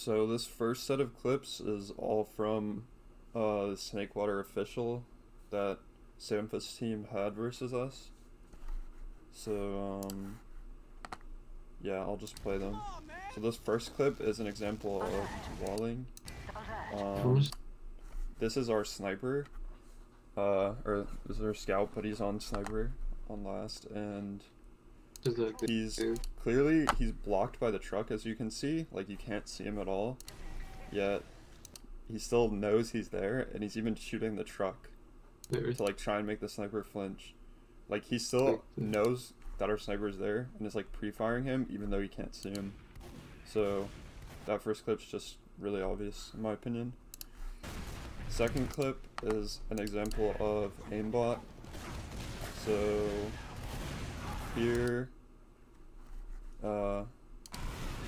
So this first set of clips is all from the Snakewater official that Sampha's team had versus us. So yeah, I'll just play them. So this first clip is an example of walling. This is our sniper, or this is our scout, but he's on sniper on last, and he's blocked by the truck, as you can see. Like, you can't see him at all, yet he still knows he's there, and he's even shooting the truck to like try and make the sniper flinch. Like, he still knows that our sniper's there and is like pre-firing him even though he can't see him. So that first clip's just really obvious in my opinion. Second clip is an example of aimbot. So here, I'll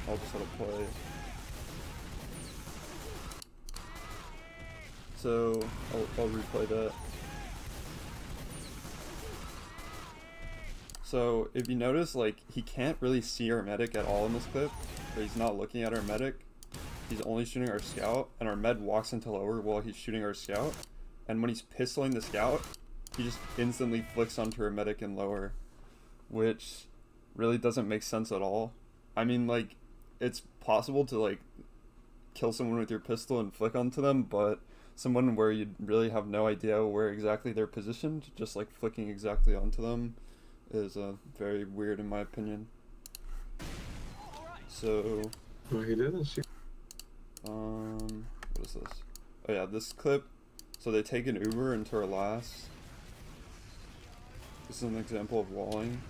just let it play. So I'll replay that. So if you notice, like, he can't really see our medic at all in this clip, or he's not looking at our medic. He's only shooting our scout, and our med walks into lower while he's shooting our scout. And when he's pistoling the scout, he just instantly flicks onto our medic in lower, which really doesn't make sense at all. I mean, like, it's possible to like kill someone with your pistol and flick onto them, but someone where you really have no idea where exactly they're positioned, just like flicking exactly onto them, is very weird in my opinion. So well, he didn't shoot. What is this? Oh yeah, this clip. So they take an Uber into our last. This is an example of walling.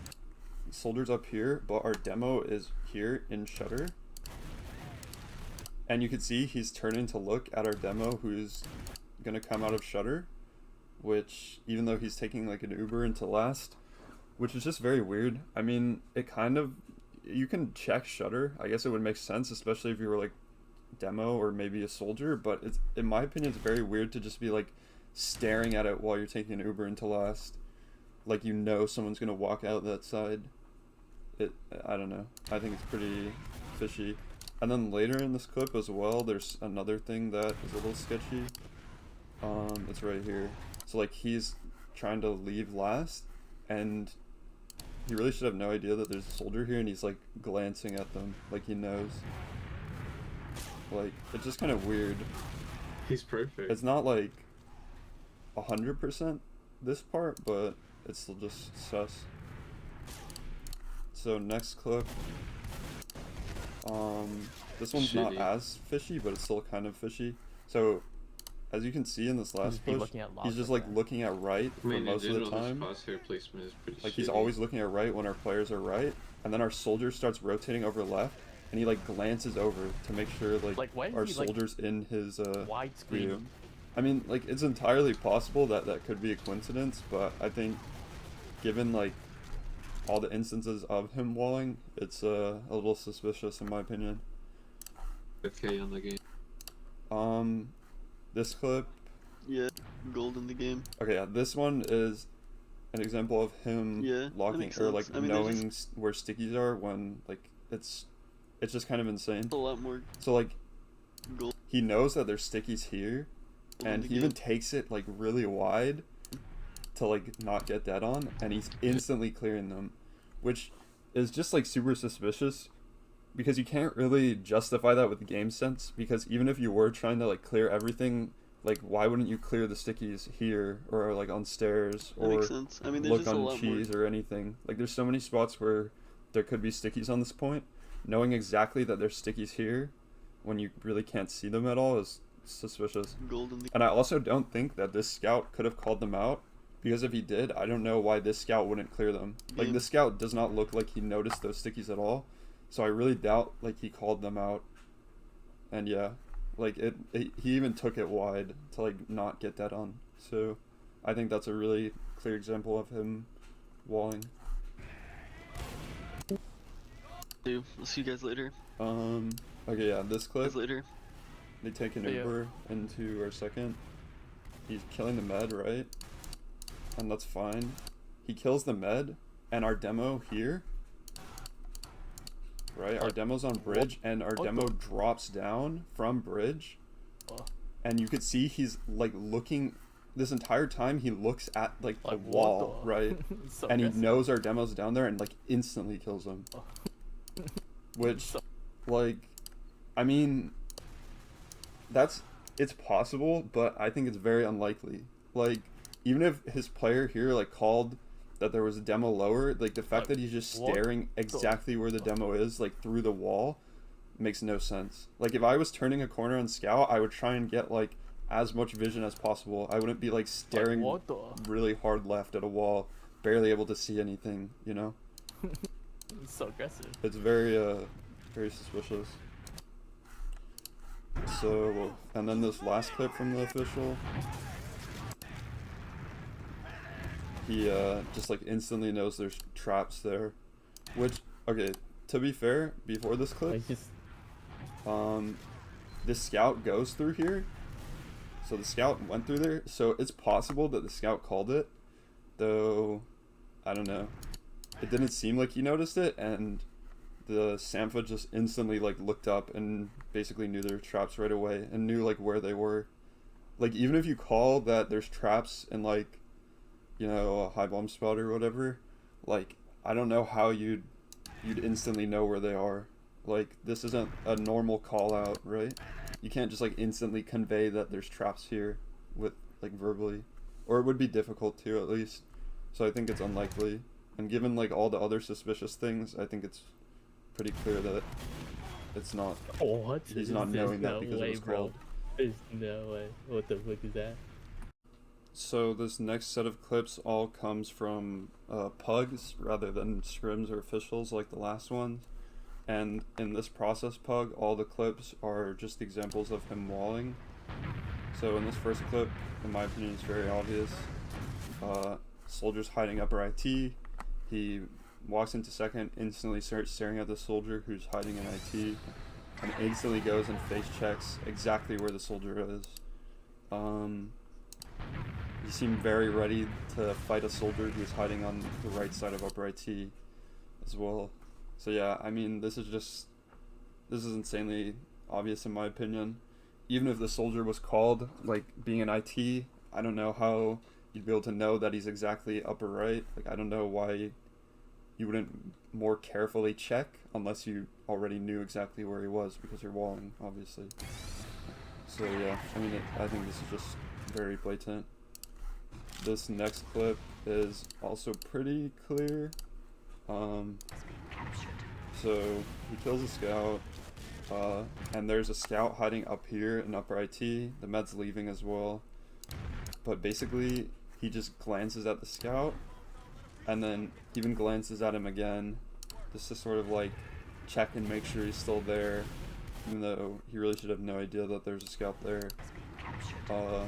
The soldier's up here, but our demo is here in shutter. And you can see he's turning to look at our demo who's gonna come out of shutter, which, even though he's taking like an Uber into last, which is just very weird. I mean, it kind of, you can check shutter. I guess it would make sense, especially if you were like demo or maybe a soldier, but it's, in my opinion, it's very weird to just be like staring at it while you're taking an Uber into last. Like, you know someone's gonna walk out that side. I don't know. I think it's pretty fishy. And then later in this clip as well, there's another thing that is a little sketchy. It's right here. So like, he's trying to leave last, and he really should have no idea that there's a soldier here, and he's like glancing at them like he knows. Like, it's just kind of weird. He's perfect. It's not like 100% this part, but it's still just sus. So next clip. This one's not as fishy, but it's still kind of fishy. So as you can see in this last push, he's just like looking at right for most of the time. Like, he's always looking at right when our players are right, and then our soldier starts rotating over left, and he like glances over to make sure like our soldier's in his view. I mean, like, it's entirely possible that that could be a coincidence, but I think given like all the instances of him walling, it's a little suspicious in my opinion. Okay, on the game. This clip. Yeah, gold in the game. Okay, yeah, this one is an example of him locking or like knowing where stickies are when like it's just kind of insane. A lot more. So like, gold. He knows that there's stickies here, and he even takes it like really wide to like not get dead on, and he's instantly clearing them, which is just like super suspicious, because you can't really justify that with game sense, because even if you were trying to like clear everything, like, why wouldn't you clear the stickies here or like on stairs or makes sense. I mean, look on cheese or anything? Like, there's so many spots where there could be stickies on this point. Knowing exactly that there's stickies here when you really can't see them at all is suspicious. And I also don't think that this scout could have called them out, because if he did, I don't know why this scout wouldn't clear them. Like, this scout does not look like he noticed those stickies at all, so I really doubt like he called them out. And yeah, like he even took it wide to like not get dead on. So I think that's a really clear example of him walling. Dude, we'll see you guys later. Okay, yeah, this clip. Later. They take an Uber into our second. He's killing the med, right? And that's fine. He kills the med, and our demo here right? Our demo's on bridge, and our demo drops down from bridge, and you could see he's like looking. This entire time he looks at like the wall, right? So and he aggressive. knows our demo's down there and like instantly kills him. Which, like, I mean, it's possible, but I think it's very unlikely. Like, even if his player here like called that there was a demo lower, like the fact that he's just staring exactly where the demo is, like through the wall, makes no sense. Like if I was turning a corner on scout, I would try and get like as much vision as possible. I wouldn't be like staring really hard left at a wall, barely able to see anything, you know? It's so aggressive. It's very very suspicious. So, and then this last clip from the official, he just like instantly knows there's traps there, which, okay, to be fair, before this clip, this scout goes through here, so the scout went through there, so it's possible that the scout called it, though I don't know. It didn't seem like he noticed it, and the sampha just instantly like looked up and basically knew there were traps right away and knew like where they were. Like even if you call that there's traps in like, you know, a high bomb spot or whatever, like I don't know how you'd instantly know where they are. Like this isn't a normal call out, right? You can't just like instantly convey that there's traps here with like verbally, or it would be difficult to at least. So I think it's unlikely. And given like all the other suspicious things, I think it's pretty clear that it's not. What? He's not knowing that because it was called. There's no way. What the fuck is that? So this next set of clips all comes from pugs rather than scrims or officials like the last ones. And in this process pug, all the clips are just examples of him walling. So in this first clip, in my opinion, it's very obvious. Soldier's hiding upper IT. He walks into second, instantly starts staring at the soldier who's hiding in IT, and instantly goes and face checks exactly where the soldier is. He seemed very ready to fight a soldier who was hiding on the right side of upper IT as well. So yeah, I mean, this is insanely obvious in my opinion. Even if the soldier was called, like being in IT, I don't know how you'd be able to know that he's exactly upper right. Like I don't know why you wouldn't more carefully check unless you already knew exactly where he was because you're walling, obviously. So yeah, I mean, I think this is just very blatant. This next clip is also pretty clear. So he kills a scout, and there's a scout hiding up here in upper IT. The med's leaving as well, but basically he just glances at the scout and then even glances at him again just to sort of like check and make sure he's still there, even though he really should have no idea that there's a scout there. In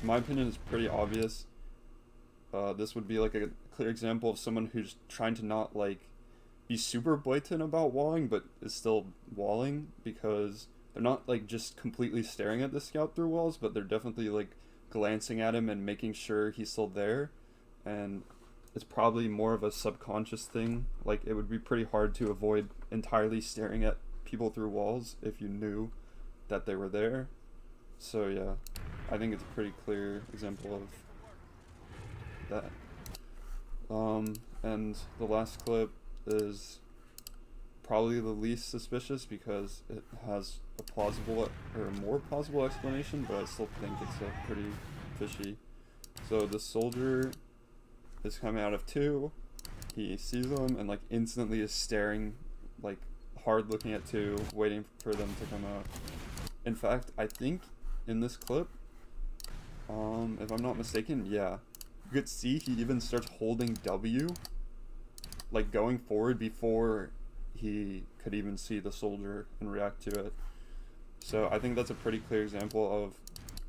my opinion, it's pretty obvious. This would be like a clear example of someone who's trying to not like be super blatant about walling, but is still walling, because they're not like just completely staring at the scout through walls, but they're definitely like glancing at him and making sure he's still there. And it's probably more of a subconscious thing. Like it would be pretty hard to avoid entirely staring at people through walls if you knew that they were there. So yeah, I think it's a pretty clear example of that. And the last clip is probably the least suspicious because it has a plausible or a more plausible explanation, but I still think it's a pretty fishy. So the soldier is coming out of 2, he sees them and like instantly is staring like hard, looking at 2, waiting for them to come out. In fact, I think in this clip, if I'm not mistaken, yeah, you could see he even starts holding W, like going forward before he could even see the soldier and react to it. So I think that's a pretty clear example of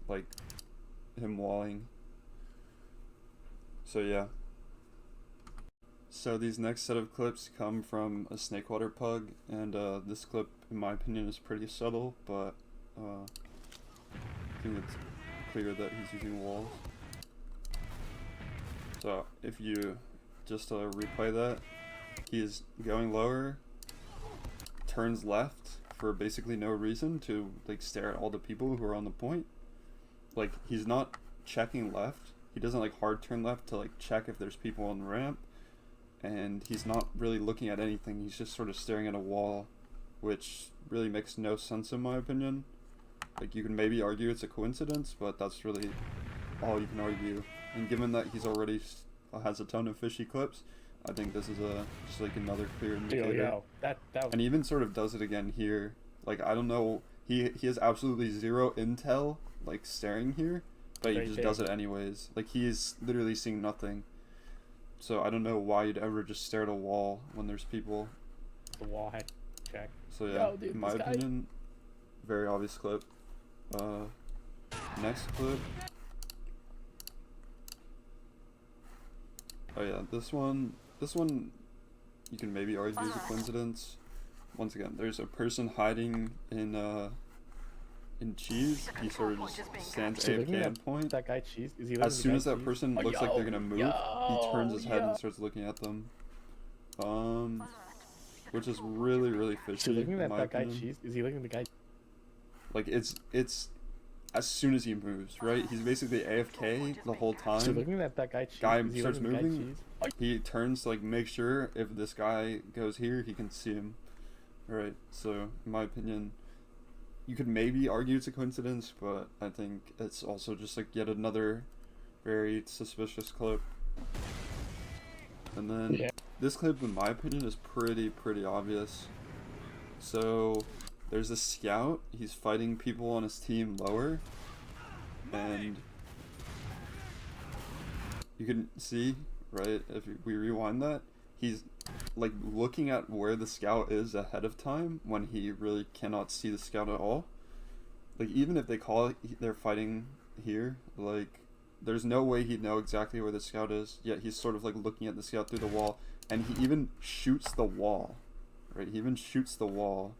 like him walling. So yeah. So these next set of clips come from a snakewater pug, and this clip, in my opinion, is pretty subtle, but I think it's clear that he's using walls. So if you just replay that, he's going lower, turns left for basically no reason to like stare at all the people who are on the point. Like, he's not checking left. He doesn't like hard turn left to like check if there's people on the ramp, and he's not really looking at anything. He's just sort of staring at a wall, which really makes no sense in my opinion. Like, you can maybe argue it's a coincidence, but that's really all you can argue. And given that he's already has a ton of fishy clips, I think this is just like another clear indicator. Yo, that And he even sort of does it again here. Like, I don't know, he has absolutely zero intel, like, staring here, but he just does it anyways. Like, he is literally seeing nothing. So I don't know why you'd ever just stare at a wall when there's people. the wall hack check. So yeah, Yo, dude, in my this guy- opinion, very obvious clip. Next clip. Oh yeah, this one, you can maybe argue is a coincidence. Once again, there's a person hiding in cheese. He sort of just stands So looking AFK at at point. That guy cheese. Is he As soon as that cheese? person Oh, looks like yo, they're gonna move, he turns his head and starts looking at them. Which is really, really So fishy. looking in at my that guy opinion. cheese. Is he looking at the guy? Like, it's as soon as he moves, right? He's basically AFK the whole time. So looking at that guy cheese. Guy is he starts looking at the guy moving. cheese? He turns to like make sure if this guy goes here, he can see him. Right. So in my opinion, you could maybe argue it's a coincidence, but I think it's also just like yet another very suspicious clip. And then Yeah. this clip, in my opinion, is pretty obvious. So there's a scout. He's fighting people on his team lower, and you can see, right, if we rewind that, he's like looking at where the scout is ahead of time when he really cannot see the scout at all. Like, even if they call it they're fighting here, like, there's no way he'd know exactly where the scout is, yet he's sort of like looking at the scout through the wall, and he even shoots the wall, right? He even shoots the wall.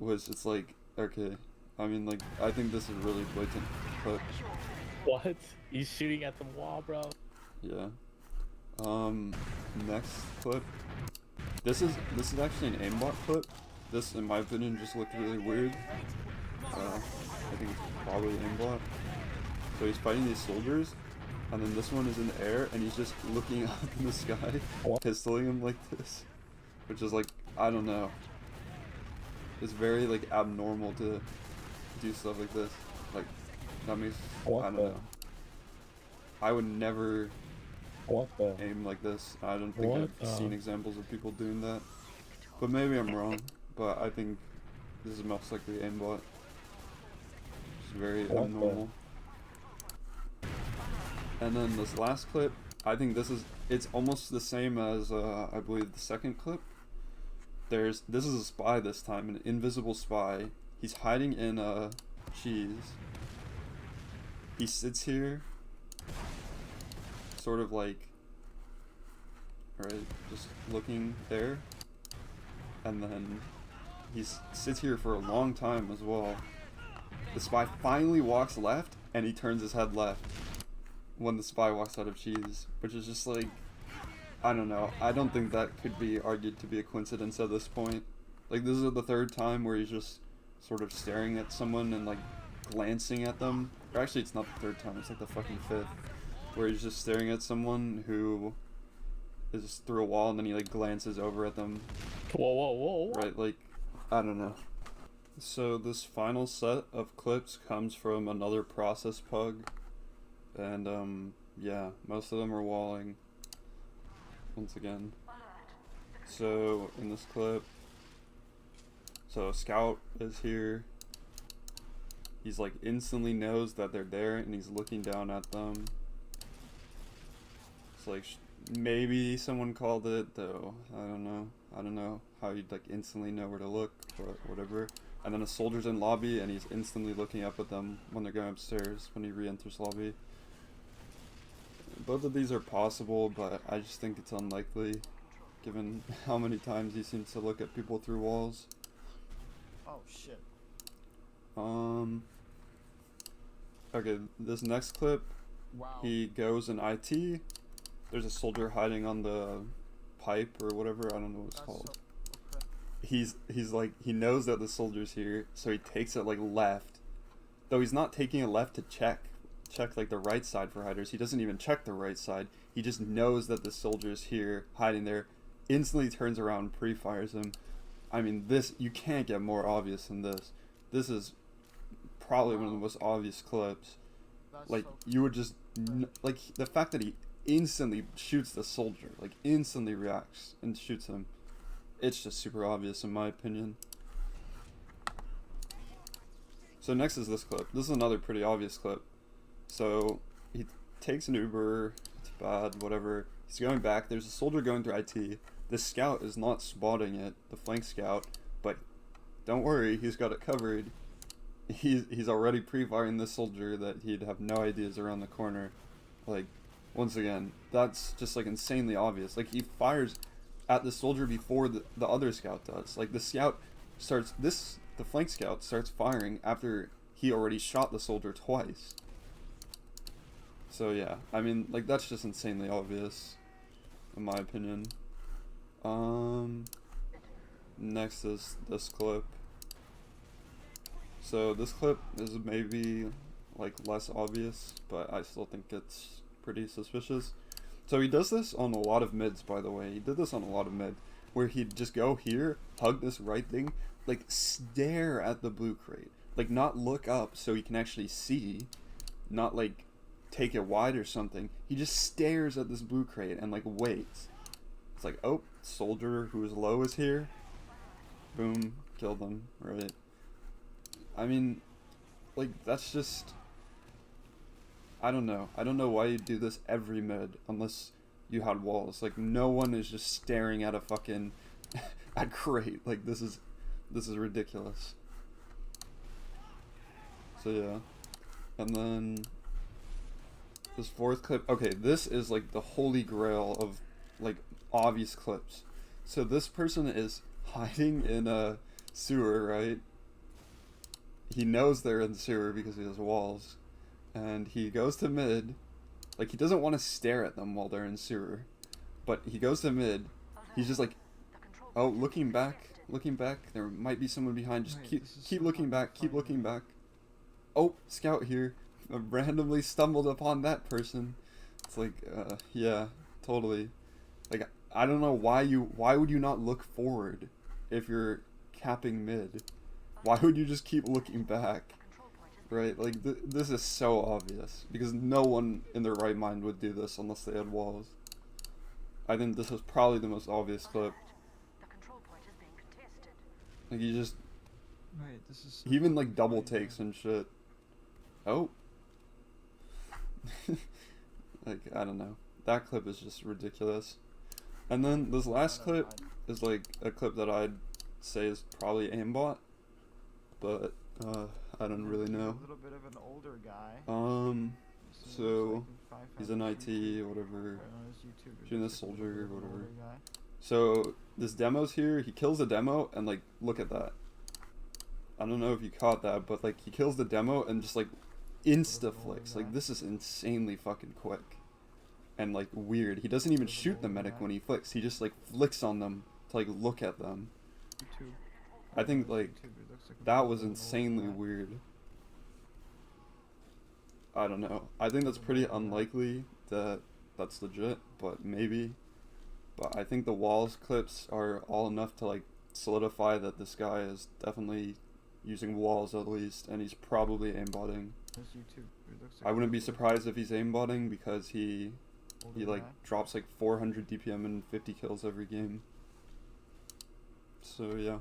Was it's like, okay, I mean, like, I think this is really blatant clip. What? He's shooting at the wall, bro. Yeah. Next clip. This is actually an aimbot clip. This, in my opinion, just looked really weird. I think it's probably aimbot. So he's fighting these soldiers, and then this one is in the air, and he's just looking up in the sky, pistoling him like this, which is like, I don't know. It's very like abnormal to do stuff like this. Like, that makes, I don't know. I would never aim like this. I don't think I've seen examples of people doing that. But maybe I'm wrong. But I think this is most likely aimbot. It's very abnormal. And then this last clip, I think it's almost the same as I believe the second clip. This is a spy this time, an invisible spy. He's hiding in cheese. He sits here, sort of like, right, just looking there, and then he sits here for a long time as well. The spy finally walks left, and he turns his head left when the spy walks out of cheese, which is just like, I don't know. I don't think that could be argued to be a coincidence at this point. Like, this is the third time where he's just sort of staring at someone and like glancing at them. Or actually, it's not the third time, it's like the fucking fifth, where he's just staring at someone who is through a wall, and then he like glances over at them. Whoa. Right, like, I don't know. So this final set of clips comes from another process pug, and yeah, most of them are walling once again. So in this clip, so a scout is here. He's like instantly knows that they're there, and he's looking down at them. It's like maybe someone called it, though. I don't know how you'd like instantly know where to look or whatever. And then a soldier's in lobby, and he's instantly looking up at them when they're going upstairs when he re-enters lobby. Both of these are possible, but I just think it's unlikely, given how many times he seems to look at people through walls. Oh shit. Okay, this next clip, Wow. he goes in IT. There's a soldier hiding on the pipe or whatever, I don't know what it's called. he's like, he knows that the soldier's here, so he takes it like left. Though he's not taking it left to check like the right side for hiders. He doesn't even check the right side. He just knows that the soldier's here, hiding there. Instantly turns around, pre-fires him. I mean, this, you can't get more obvious than this. This is probably one of the most obvious clips. That's Like, so you would just like, the fact that he instantly shoots the soldier, like instantly reacts and shoots him, it's just super obvious in my opinion. So next is this clip. This is another pretty obvious clip. So he takes an Uber, it's bad, whatever. He's going back, there's a soldier going through IT. The scout is not spotting it, the flank scout, but don't worry, he's got it covered. He's already pre-firing this soldier that he'd have no idea is around the corner. Like, once again, that's just like insanely obvious. Like, he fires at the soldier before the other scout does. Like, the scout starts, the flank scout starts firing after he already shot the soldier twice. So yeah, I mean, like, that's just insanely obvious, in my opinion. Next is this clip. So this clip is maybe like less obvious, but I still think it's pretty suspicious. So he does this on a lot of mids, by the way. He did this on a lot of mid, where he'd just go here, hug this right thing, like stare at the blue crate, like not look up so he can actually see, not like take it wide or something. He just stares at this blue crate and like waits. It's like, oh, soldier who is low is here. Boom, killed them, right? I mean, like, that's just, I don't know. I don't know why you do this every mid unless you had walls. Like, no one is just staring at a fucking at crate. Like, this is ridiculous. So yeah. And then this fourth clip. Okay, this is like the holy grail of like obvious clips. So this person is hiding in a sewer, right? He knows they're in the sewer because he has walls, and he goes to mid. Like, he doesn't want to stare at them while they're in sewer, but he goes to mid. He's just like, oh, looking back, there might be someone behind. Just keep looking back, keep looking back. Oh, scout here. I randomly stumbled upon that person. It's like, yeah, totally. Like, I don't know why would you not look forward if you're capping mid? Why would you just keep looking back? Right? Like, this is so obvious. Because no one in their right mind would do this unless they had walls. I think this is probably the most obvious clip. Like, he just... Wait, this is He even, like, double takes and shit. Oh. Like, I don't know. That clip is just ridiculous. And then this last clip is, like, a clip that I'd say is probably aimbot. But I don't really know. A little bit of an older guy. So he's in IT or whatever, shooting this soldier or whatever. So this demo's here. He kills the demo and like, look at that. I don't know if you caught that, but like, he kills the demo and just like insta flicks. Like, this is insanely fucking quick and like weird. He doesn't even shoot the medic when he flicks. He just like flicks on them to like look at them. I think like that was insanely weird. I don't know. I think that's pretty unlikely that that's legit, but maybe. But I think the walls clips are all enough to like solidify that this guy is definitely using walls at least, and he's probably aimbotting. I wouldn't be surprised if he's aimbotting because he like drops like 400 DPM and 50 kills every game. So yeah.